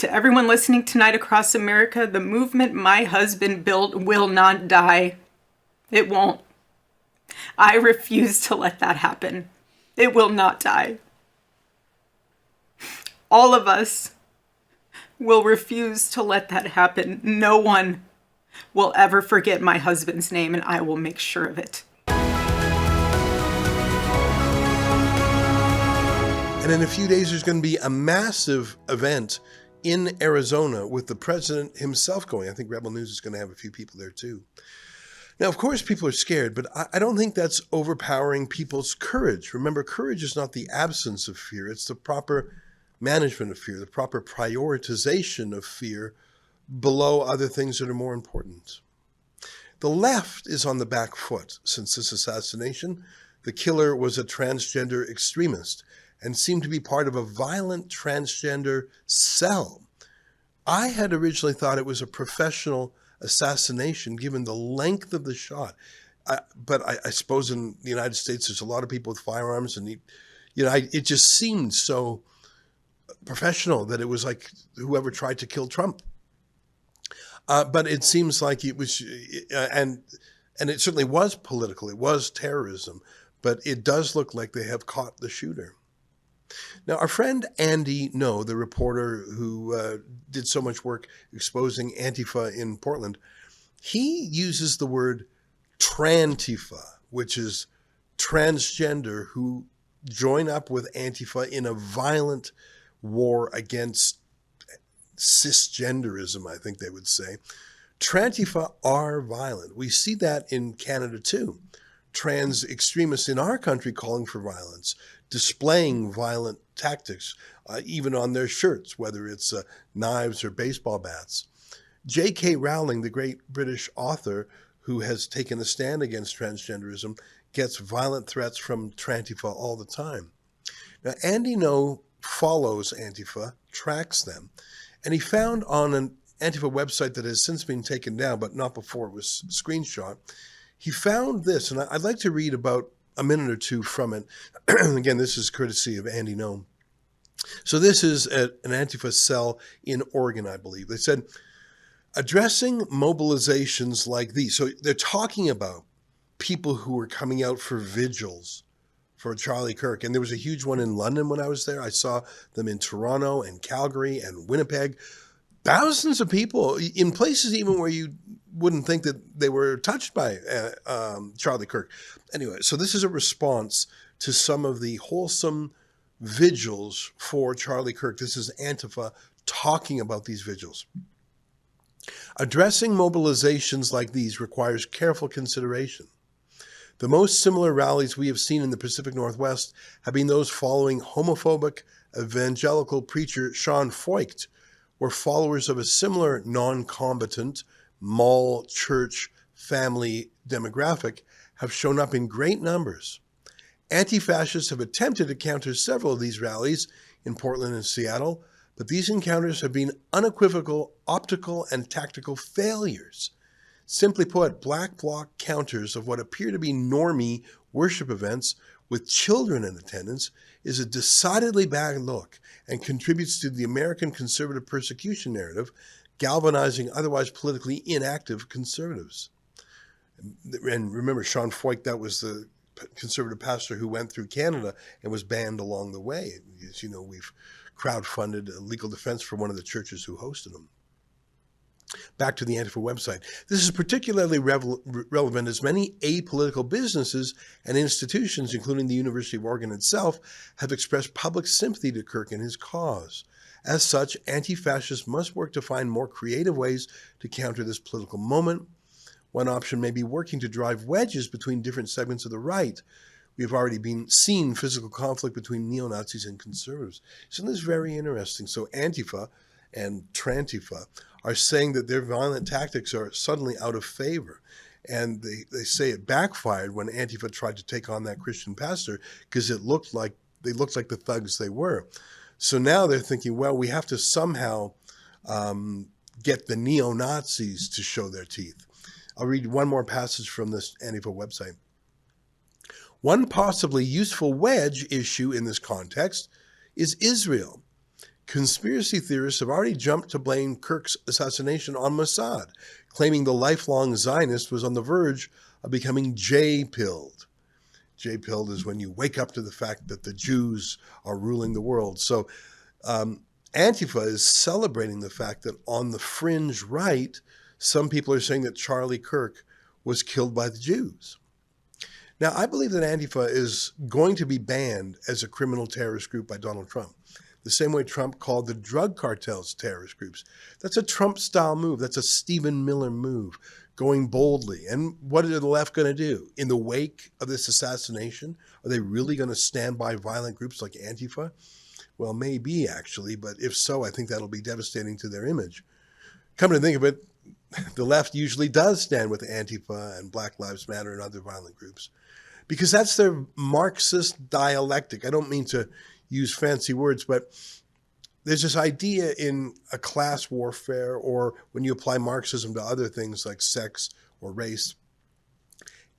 To everyone listening tonight across America, the movement my husband built will not die. It won't. I refuse to let that happen. It will not die. All of us will refuse to let that happen. No one will ever forget my husband's name, and I will make sure of it. And in a few days, there's going to be a massive event in Arizona with the president himself going. I think Rebel News is going to have a few people there too. Now, of course, people are scared, but I don't think that's overpowering people's courage. Remember, courage is not the absence of fear. It's the proper management of fear, the proper prioritization of fear below other things that are more important. The left is on the back foot since this assassination. The killer was a transgender extremist and seemed to be part of a violent transgender cell. I had originally thought it was a professional assassination given the length of the shot. But I suppose in the United States, there's a lot of people with firearms, and it just seemed so professional that it was like whoever tried to kill Trump. But it seems like it was, and it certainly was political. It was terrorism, but it does look like they have caught the shooter. Now, our friend Andy No, the reporter who did so much work exposing Antifa in Portland, he uses the word trantifa, which is transgender who join up with Antifa in a violent war against cisgenderism, I think they would say. Trantifa are violent. We see that in Canada too. Trans extremists in our country calling for violence, displaying violent tactics, even on their shirts, whether it's knives or baseball bats. J.K. Rowling, the great British author who has taken a stand against transgenderism, gets violent threats from Trantifa all the time. Now, Andy No follows Antifa, tracks them, and he found on an Antifa website that has since been taken down, but not before it was screenshot, he found this, and I'd like to read about a minute or two from it. Again, this is courtesy of Andy No. So this is an Antifa cell in Oregon, I believe. They said, addressing mobilizations like these. So they're talking about people who are coming out for vigils for Charlie Kirk. And there was a huge one in London when I was there. I saw them in Toronto and Calgary and Winnipeg. Thousands of people in places even where you wouldn't think that they were touched by Charlie Kirk. Anyway, so this is a response to some of the wholesome vigils for Charlie Kirk. This is Antifa talking about these vigils. Addressing mobilizations like these requires careful consideration. The most similar rallies we have seen in the Pacific Northwest have been those following homophobic evangelical preacher Sean Feucht, where followers of a similar non-combatant mall, church, family demographic have shown up in great numbers. Anti-fascists have attempted to counter several of these rallies in Portland and Seattle, but these encounters have been unequivocal, optical, and tactical failures. Simply put, black bloc counters of what appear to be normie worship events with children in attendance is a decidedly bad look and contributes to the American conservative persecution narrative, galvanizing otherwise politically inactive conservatives. And remember, Sean Feucht, that was the conservative pastor who went through Canada and was banned along the way. As you know, we've crowdfunded a legal defense for one of the churches who hosted him. Back to the Antifa website. This is particularly relevant as many apolitical businesses and institutions, including the University of Oregon itself, have expressed public sympathy to Kirk and his cause. As such, anti-fascists must work to find more creative ways to counter this political moment. One option may be working to drive wedges between different segments of the right. We have already seen physical conflict between neo-Nazis and conservatives. So this is very interesting. So Antifa and Trantifa are saying that their violent tactics are suddenly out of favor. And they say it backfired when Antifa tried to take on that Christian pastor because they looked like the thugs they were. So now they're thinking, well, we have to somehow get the neo-Nazis to show their teeth. I'll read one more passage from this Antifa website. One possibly useful wedge issue in this context is Israel. conspiracy theorists have already jumped to blame Kirk's assassination on Mossad, claiming the lifelong Zionist was on the verge of becoming J-pilled. J-pilled is when you wake up to the fact that the Jews are ruling the world. So Antifa is celebrating the fact that on the fringe right, some people are saying that Charlie Kirk was killed by the Jews. Now, I believe that Antifa is going to be banned as a criminal terrorist group by Donald Trump, the same way Trump called the drug cartels terrorist groups. That's a Trump-style move. That's a Stephen Miller move, going boldly. And what are the left going to do? In the wake of this assassination, are they really going to stand by violent groups like Antifa? Well, maybe, actually, but if so, I think that'll be devastating to their image. Come to think of it, the left usually does stand with Antifa and Black Lives Matter and other violent groups, because that's their Marxist dialectic. I don't mean to use fancy words, but there's this idea in a class warfare, or when you apply Marxism to other things like sex or race,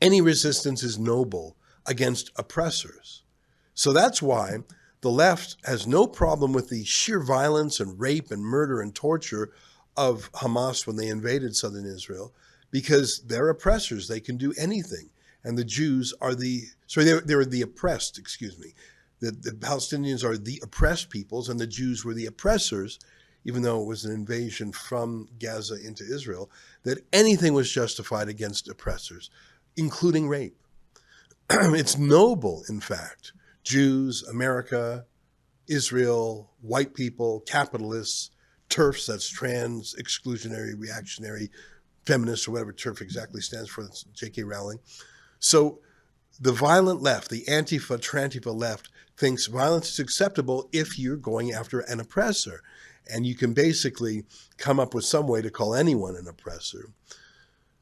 any resistance is noble against oppressors. So that's why the left has no problem with the sheer violence and rape and murder and torture of Hamas when they invaded southern Israel, because they're oppressors. They can do anything. And the Jews are they're the oppressed, excuse me. The Palestinians are the oppressed peoples, and the Jews were the oppressors, even though it was an invasion from Gaza into Israel, that anything was justified against oppressors, including rape. It's noble, in fact. Jews, America, Israel, white people, capitalists, TERFs, that's trans, exclusionary, reactionary, feminists, or whatever TERF exactly stands for, that's J.K. Rowling. So the violent left, the Antifa, Trantifa left, thinks violence is acceptable if you're going after an oppressor. And you can basically come up with some way to call anyone an oppressor.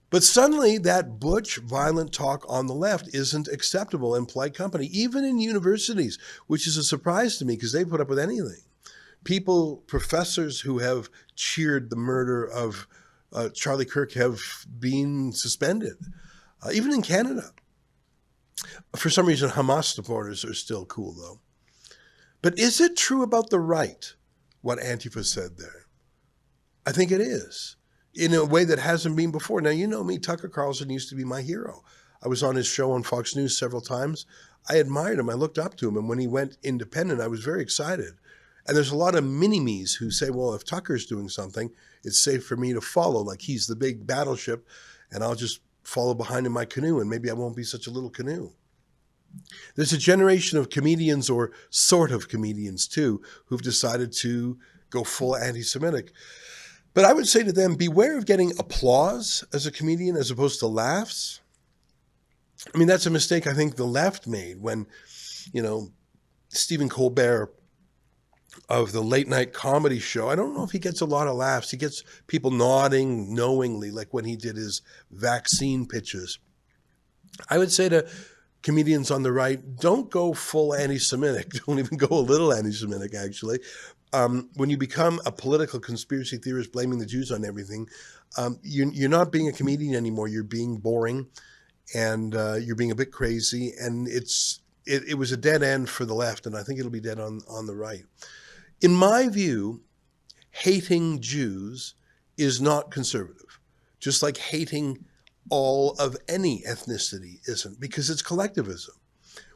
But suddenly that butch, violent talk on the left isn't acceptable in polite company, even in universities, which is a surprise to me because they put up with anything. Professors who have cheered the murder of Charlie Kirk have been suspended, even in Canada. For some reason, Hamas supporters are still cool, though. But is it true about the right, what Antifa said there? I think it is, in a way that hasn't been before. Now, you know me, Tucker Carlson used to be my hero. I was on his show on Fox News several times. I admired him. I looked up to him. And when he went independent, I was very excited. And there's a lot of mini-me's who say, well, if Tucker's doing something, it's safe for me to follow. Like he's the big battleship, and I'll just follow behind in my canoe, and maybe I won't be such a little canoe. There's a generation of comedians, or sort of comedians too, who've decided to go full anti-Semitic. But I would say to them, beware of getting applause as a comedian as opposed to laughs. I mean, that's a mistake I think the left made when, Stephen Colbert of the late night comedy show, I don't know if he gets a lot of laughs. He gets people nodding knowingly, like when he did his vaccine pitches. I would say to comedians on the right, don't go full anti-Semitic. Don't even go a little anti-Semitic, actually. When you become a political conspiracy theorist blaming the Jews on everything, you're not being a comedian anymore. You're being boring, and you're being a bit crazy. And it was a dead end for the left, and I think it'll be dead on the right. In my view, hating Jews is not conservative, just like hating all of any ethnicity isn't, because it's collectivism.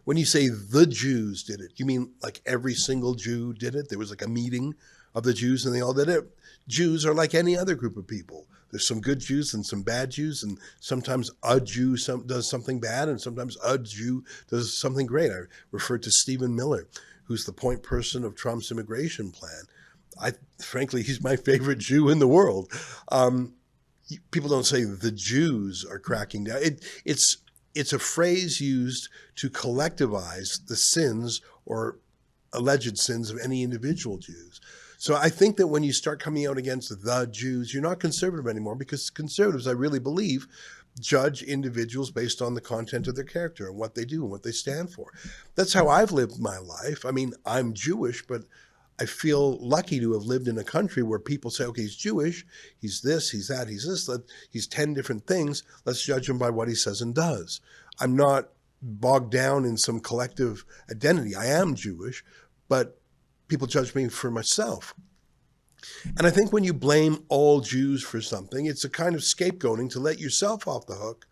When you say the Jews did it, you mean like every single Jew did it? There was like a meeting of the Jews and they all did it? Jews are like any other group of people. There's some good Jews and some bad Jews, and sometimes a Jew does something bad and sometimes a Jew does something great. I referred to Stephen Miller, who's the point person of Trump's immigration plan. Frankly, he's my favorite Jew in the world. People don't say the Jews are cracking down. It's a phrase used to collectivize the sins or alleged sins of any individual Jews. So I think that when you start coming out against the Jews, you're not conservative anymore, because conservatives, I really believe, judge individuals based on the content of their character and what they do and what they stand for. That's how I've lived my life. I mean, I'm Jewish, but I feel lucky to have lived in a country where people say, okay, he's Jewish, he's this, he's that, he's this, he's 10 different things. Let's judge him by what he says and does. I'm not bogged down in some collective identity. I am Jewish, but people judge me for myself. And I think when you blame all Jews for something, it's a kind of scapegoating to let yourself off the hook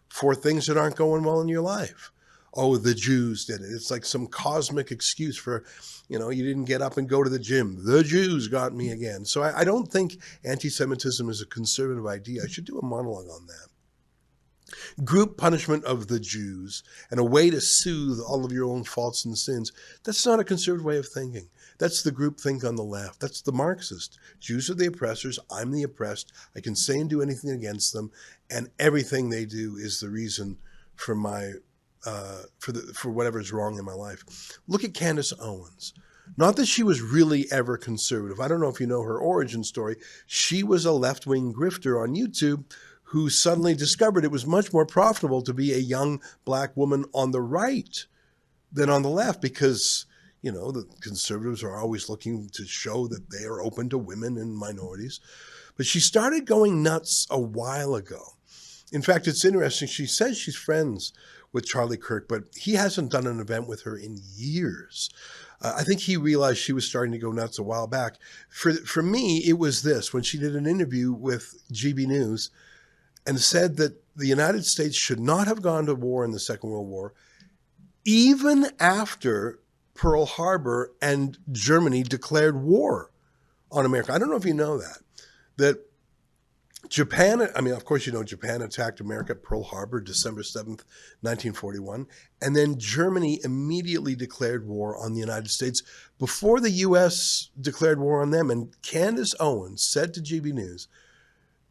for things that aren't going well in your life. Oh, the Jews did it. It's like some cosmic excuse for, you didn't get up and go to the gym. The Jews got me again. So I don't think anti-Semitism is a conservative idea. I should do a monologue on that. Group punishment of the Jews and a way to soothe all of your own faults and sins, that's not a conservative way of thinking. That's the groupthink on the left. That's the Marxist. Jews are the oppressors. I'm the oppressed. I can say and do anything against them, and everything they do is the reason for my for whatever's wrong in my life. Look at Candace Owens. Not that she was really ever conservative. I don't know if you know her origin story. She was a left-wing grifter on YouTube who suddenly discovered it was much more profitable to be a young black woman on the right than on the left, because the conservatives are always looking to show that they are open to women and minorities. But she started going nuts a while ago. In fact, it's interesting. She says she's friends with Charlie Kirk, but he hasn't done an event with her in years. I think he realized she was starting to go nuts a while back. For me, it was this, when she did an interview with GB News and said that the United States should not have gone to war in the Second World War, even after Pearl Harbor and Germany declared war on America. I don't know if you know that Japan, of course, Japan attacked America at Pearl Harbor, December 7th, 1941. And then Germany immediately declared war on the United States before the U.S. declared war on them. And Candace Owens said to GB News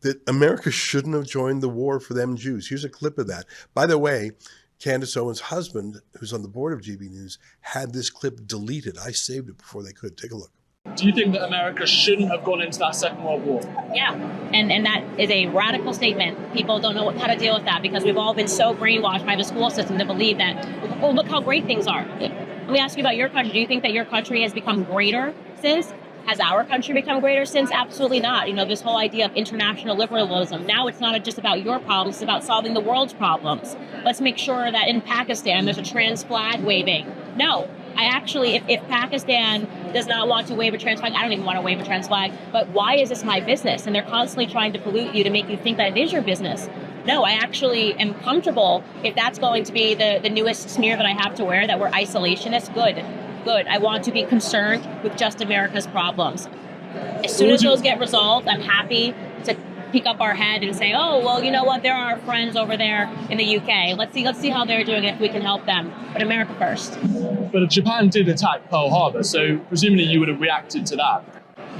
that America shouldn't have joined the war for them Jews. Here's a clip of that. By the way, Candace Owens' husband, who's on the board of GB News, had this clip deleted. I saved it before they could. Take a look. Do you think that America shouldn't have gone into that Second World War? Yeah, and that is a radical statement. People don't know how to deal with that because we've all been so brainwashed by the school system to believe that, oh, look how great things are. Let me ask you about your country. Do you think that your country has become greater since? Has our country become greater since? Absolutely not. This whole idea of international liberalism. Now it's not just about your problems, it's about solving the world's problems. Let's make sure that in Pakistan there's a trans flag waving. No. If Pakistan does not want to wave a trans flag, I don't even want to wave a trans flag, but why is this my business? And they're constantly trying to pollute you to make you think that it is your business. No, I actually am comfortable if that's going to be the newest smear that I have to wear, that we're isolationists. Good. I want to be concerned with just America's problems. As soon as those get resolved, I'm happy to peek up our head and say, oh, well, you know what? There are our friends over there in the UK. Let's see how they're doing, if we can help them. But America first. But Japan did attack Pearl Harbor, so presumably you would have reacted to that.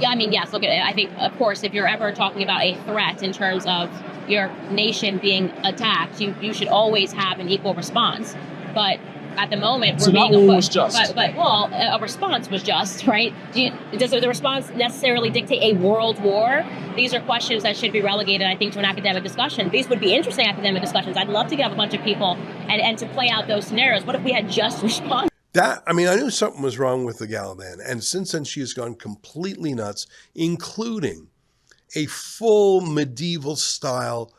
Yeah, yes. Look, I think, of course, if you're ever talking about a threat in terms of your nation being attacked, you should always have an equal response. But at the moment, so that war was just. But a response was just, right? Does the response necessarily dictate a world war? These are questions that should be relegated, I think, to an academic discussion. These would be interesting academic discussions. I'd love to get a bunch of people and to play out those scenarios. What if we had just responded? I knew something was wrong with the gal then. And since then, she has gone completely nuts, including a full medieval style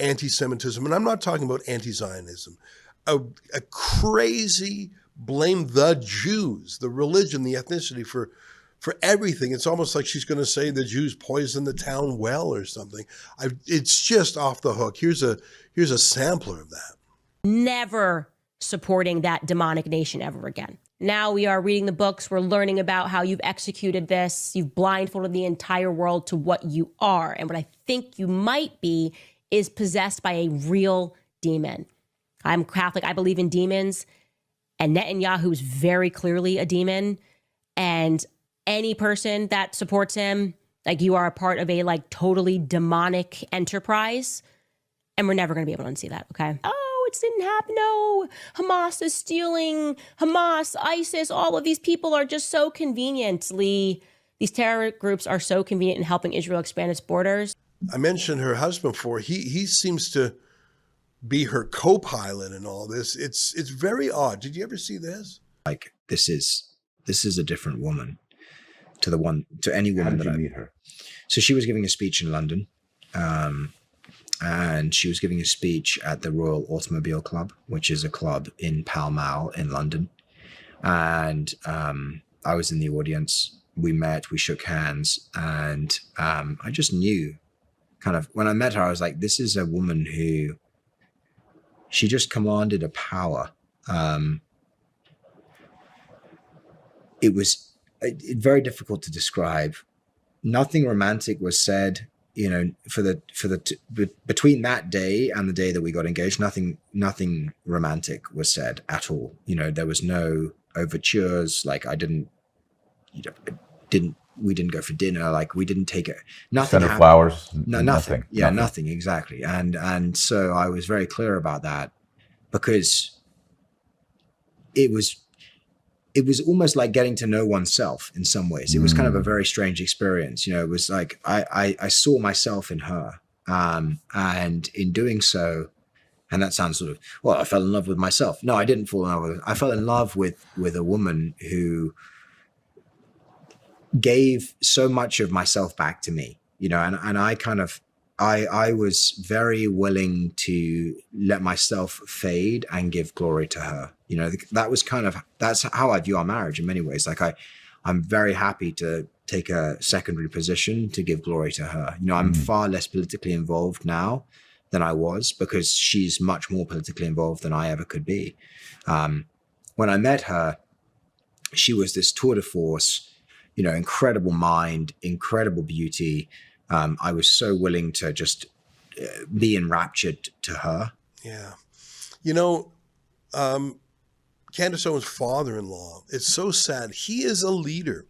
anti-Semitism. And I'm not talking about anti-Zionism. A crazy blame the Jews, the religion, the ethnicity for everything. It's almost like she's going to say the Jews poisoned the town well or something. It's just off the hook. Here's a sampler of that. Never supporting that demonic nation ever again. Now we are reading the books. We're learning about how you've executed this. You've blindfolded the entire world to what you are. And what I think you might be is possessed by a real demon. I'm Catholic. I believe in demons. And Netanyahu is very clearly a demon. And any person that supports him, you are a part of a totally demonic enterprise. And we're never going to be able to unsee that, okay? Oh, it didn't happen. No, Hamas is stealing. Hamas, ISIS, all of these people are just so conveniently, these terror groups are so convenient in helping Israel expand its borders. I mentioned her husband before. He seems to be her co-pilot in all this. It's very odd. Did you ever see this? This is a different woman to any woman. How did you meet her? So she was giving a speech in London, and she was giving a speech at the Royal Automobile Club, which is a club in Pall Mall in London. And I was in the audience. We met, we shook hands, and I just knew kind of when I met her, I was like, this is a woman who she just commanded a power. It was very difficult to describe. Nothing romantic was said, you know, between that day and the day that we got engaged, nothing romantic was said at all. You know, there was no overtures. Like we didn't go for dinner. Like we didn't take it. Nothing. Send her flowers. No, nothing. Yeah, nothing. Exactly. And so I was very clear about that because it was almost like getting to know oneself in some ways. It was kind of a very strange experience. You know, it was like I saw myself in her. And in doing so, and that sounds sort of, well, I fell in love with myself. No, I didn't fall in love with her. I fell in love with a woman who gave so much of myself back to me, you know, and I kind of, I was very willing to let myself fade and give glory to her. You know, that's how I view our marriage in many ways. Like I'm very happy to take a secondary position to give glory to her. You know, I'm far less politically involved now than I was because she's much more politically involved than I ever could be. When I met her, she was this tour de force, you know, incredible mind, incredible beauty. I was so willing to just be enraptured to her. Yeah. You know, Candace Owens' father-in-law, it's so sad. He is a leader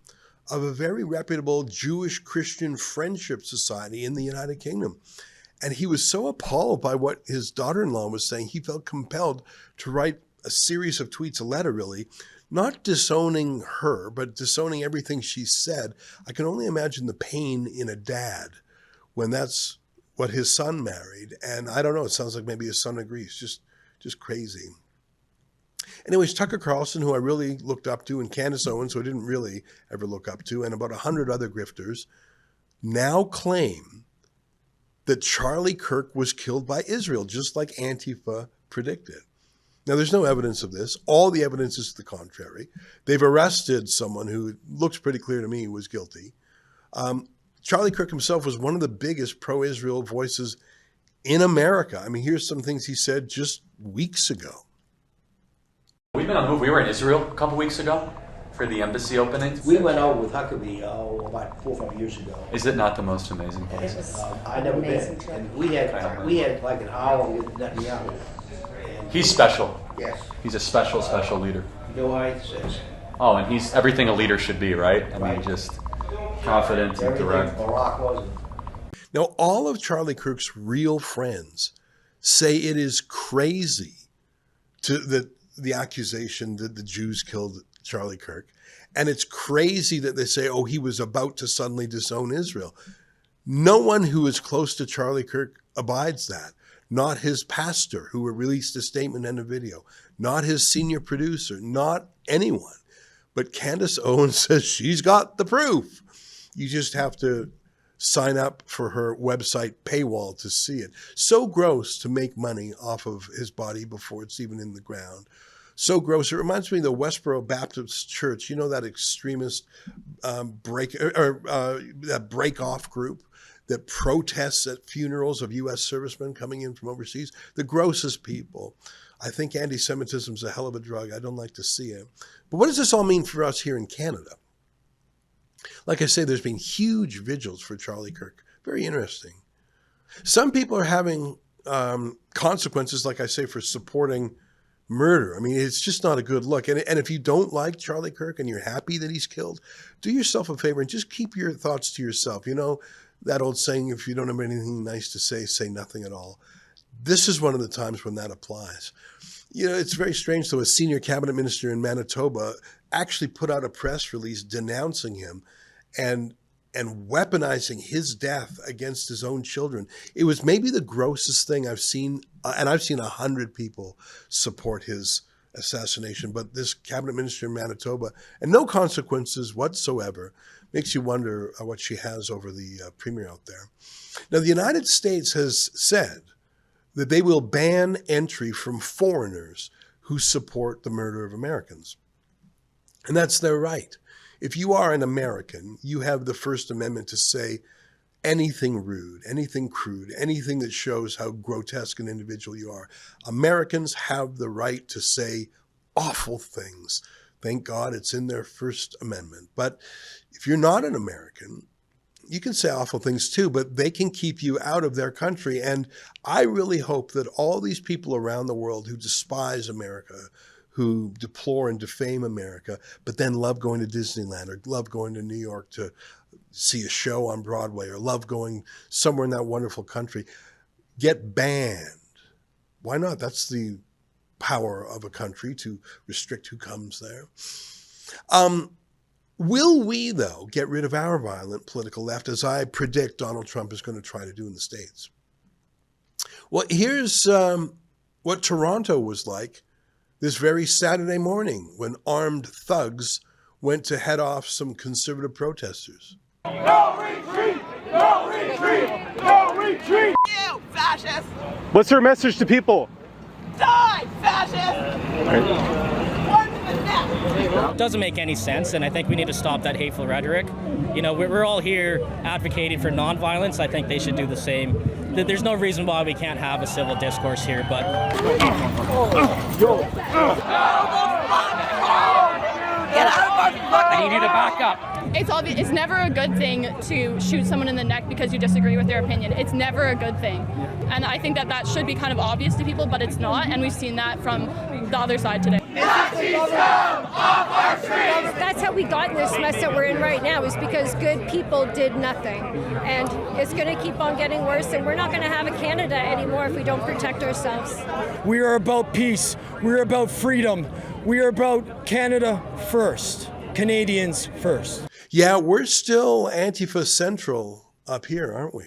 of a very reputable Jewish Christian friendship society in the United Kingdom. And he was so appalled by what his daughter-in-law was saying, he felt compelled to write a series of tweets, a letter really, not disowning her, but disowning everything she said. I can only imagine the pain in a dad when that's what his son married. And I don't know, it sounds like maybe his son agrees. Just crazy. Anyways, Tucker Carlson, who I really looked up to, and Candace Owens, who I didn't really ever look up to, and about 100 other grifters, now claim that Charlie Kirk was killed by Israel, just like Antifa predicted. Now, there's no evidence of this. All the evidence is to the contrary. They've arrested someone who looks pretty clear to me was guilty. Charlie Kirk himself was one of the biggest pro-Israel voices in America. I mean, here's some things he said just weeks ago. We've been on the move. We were in Israel a couple weeks ago for the embassy opening. We went out with Huckabee about 4 or 5 years ago. Is it not the most amazing place? I never been. And we had like an hour with Netanyahu. He's special. Yes. He's a special leader. You know why it says? Oh, and he's everything a leader should be, right? I mean, Right. just confident and direct. Barack wasn't. Now, all of Charlie Kirk's real friends say it is crazy the accusation that the Jews killed Charlie Kirk. And it's crazy that they say, oh, he was about to suddenly disown Israel. No one who is close to Charlie Kirk abides that. Not his pastor, who released a statement and a video. Not his senior producer. Not anyone. But Candace Owens says she's got the proof. You just have to sign up for her website paywall to see it. So gross to make money off of his body before it's even in the ground. So gross. It reminds me of the Westboro Baptist Church. You know that extremist that break-off group that protests at funerals of U.S. servicemen coming in from overseas? The grossest people. I think anti-Semitism is a hell of a drug. I don't like to see it. But what does this all mean for us here in Canada? Like I say, there's been huge vigils for Charlie Kirk. Very interesting. Some people are having consequences, like I say, for supporting murder. I mean, it's just not a good look. And if you don't like Charlie Kirk and you're happy that he's killed, do yourself a favor and just keep your thoughts to yourself. You know, that old saying, if you don't have anything nice to say nothing at all. This is one of the times when that applies. You know, it's very strange, though. A senior cabinet minister in Manitoba actually put out a press release denouncing him and weaponizing his death against his own children. It was maybe the grossest thing I've seen, and I've seen 100 people support his assassination, but this cabinet minister in Manitoba, and no consequences whatsoever, makes you wonder what she has over the premier out there. Now, the United States has said that they will ban entry from foreigners who support the murder of Americans. And that's their right. If you are an American, you have the First Amendment to say anything rude, anything crude, anything that shows how grotesque an individual you are. Americans have the right to say awful things. Thank God it's in their First Amendment. But if you're not an American, you can say awful things too, but they can keep you out of their country. And I really hope that all these people around the world who despise America, who deplore and defame America, but then love going to Disneyland or love going to New York to see a show on Broadway or love going somewhere in that wonderful country, get banned. Why not? That's the power of a country, to restrict who comes there. Will we, though, get rid of our violent political left, as I predict Donald Trump is going to try to do in the States? Well, here's what Toronto was like this very Saturday morning when armed thugs went to head off some conservative protesters. No retreat! No retreat! No retreat! You fascists! What's her message to people? Die, fascists! Doesn't make any sense, and I think we need to stop that hateful rhetoric. You know, we're all here advocating for nonviolence. I think they should do the same. There's no reason why we can't have a civil discourse here, but... I need you to back up. It's obvious. It's never a good thing to shoot someone in the neck because you disagree with their opinion. It's never a good thing. And I think that should be kind of obvious to people, but it's not, and we've seen that from the other side today. Nazis come off our streets! That's how we got in this mess that we're in right now, is because good people did nothing. And it's going to keep on getting worse, and we're not going to have a Canada anymore if we don't protect ourselves. We are about peace. We're about freedom. We are about Canada first. Canadians first. Yeah, we're still Antifa Central up here, aren't we?